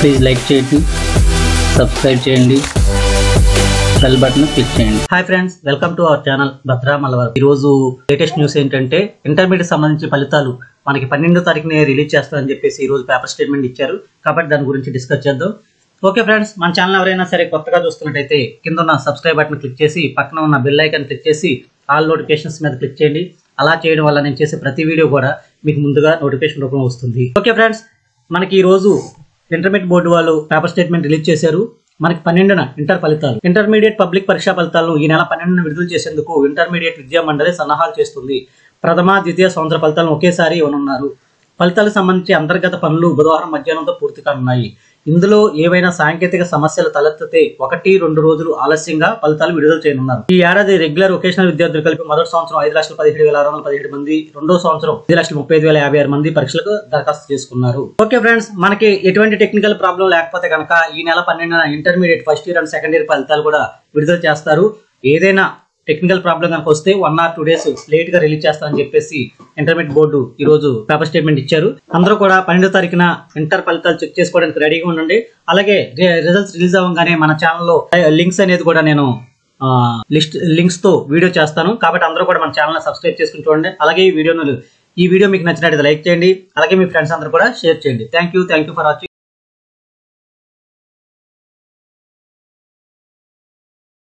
Please like చేయండి, subscribe చేయండి, bell button click చేయండి. Hi friends, welcome to our channel Bhadra Mallavaram. ఈ రోజు లేటెస్ట్ న్యూస్ ఏంటంటే ఇంటర్మీడియట్ సంబంధించి ఫలితాలు మనకి 12వ తారీఖునే రిలీజ్ చేస్తారని చెప్పేసి ఈ రోజు పేపర్ స్టేట్మెంట్ ఇచ్చారు. కాబట్టి దాని గురించి డిస్కస్ చేద్దాం. ఓకే ఫ్రెండ్స్, మన ఛానల్ ఎవరైనా సరే కొత్తగా చూస్తున్నట్టయితే కింద ఉన్న సబ్స్క్రైబ్ బటన్ క్లిక్ చేసి పక్కన ఉన్న బెల్ ఐకాన్ క్లిక్ చేసి ఆల్ నోటిఫికేషన్స్ మీద క్లిక్ చేయండి. అలా చేయడం వల్ల నేను చేసే ప్రతి వీడియో కూడా మీకు ముందుగా నోటిఫికేషన్ రూపంలో వస్తుంది. ఓకే ఫ్రెండ్స్, మనకి ఈ రోజు ఇంటర్మీడియట్ బోర్డు వాళ్ళు పేపర్ స్టేట్మెంట్ రిలీజ్ చేశారు. మనకి 12న ఇంటర్ ఫలితాలు, ఇంటర్మీడియట్ పబ్లిక్ పరీక్షా ఫలితాలను ఈ నెల 12న విడుదల చేసేందుకు ఇంటర్మీడియట్ విద్యా మండలి సన్నాహాలు చేస్తుంది. ప్రథమ ద్వితీయ సంవత్సర ఫలితాలను ఒకేసారి ఇవ్వనున్నారు. ఫలితాలకు సంబంధించి అంతర్గత పనులు బుధవారం మధ్యాహ్నంతో పూర్తి కానున్నాయి. ఇందులో ఏవైనా సాంకేతిక సమస్యలు తలెత్తితే 1-2 రోజులు ఆలస్యంగా ఫలితాలు విడుదల చేయనున్నారు. ఈ ఏడాది రెగ్యులర్ వొకేషనల్ విద్యార్థులు కలిపి మొదటి సంవత్సరం 5,17,617 మంది, రెండో సంవత్సరం 5,35,056 మంది పరీక్షలకు దరఖాస్తు చేసుకున్నారు. ఓకే ఫ్రెండ్స్, మనకి ఎటువంటి టెక్నికల్ ప్రాబ్లం లేకపోతే కనుక ఈ నెల 12న intermediate first year and second year ఫలితాలు కూడా విడుదల చేస్తారు. ఏదైనా టెక్నికల్ ప్రాబ్లం కనుక వస్తే 1 or 2 days లేట్ గా రిలీజ్ చేస్తారని చెప్పేసి ఇంటర్మీడియట్ బోర్డు ఈ రోజు పేపర్ స్టేట్మెంట్ ఇచ్చారు. అందరూ కూడా 12వ తారీఖున ఇంటర్ ఫలితాలు చెక్ చేసుకోవడానికి రెడీగా ఉండండి. అలాగే రిజల్ట్స్ రిలీజ్ అవ్వగానే మన ఛానల్లో లింక్స్ అనేది కూడా నేను లింక్స్ తో వీడియో చేస్తాను. కాబట్టి అందరూ కూడా మన ఛానల్ సబ్స్క్రైబ్ చేసుకుని చూడండి. అలాగే ఈ వీడియో మీకు నచ్చినట్లయితే లైక్ చేయండి. అలాగే మీ ఫ్రెండ్స్ అందరూ కూడా షేర్ చేయండి. Thank you for watching.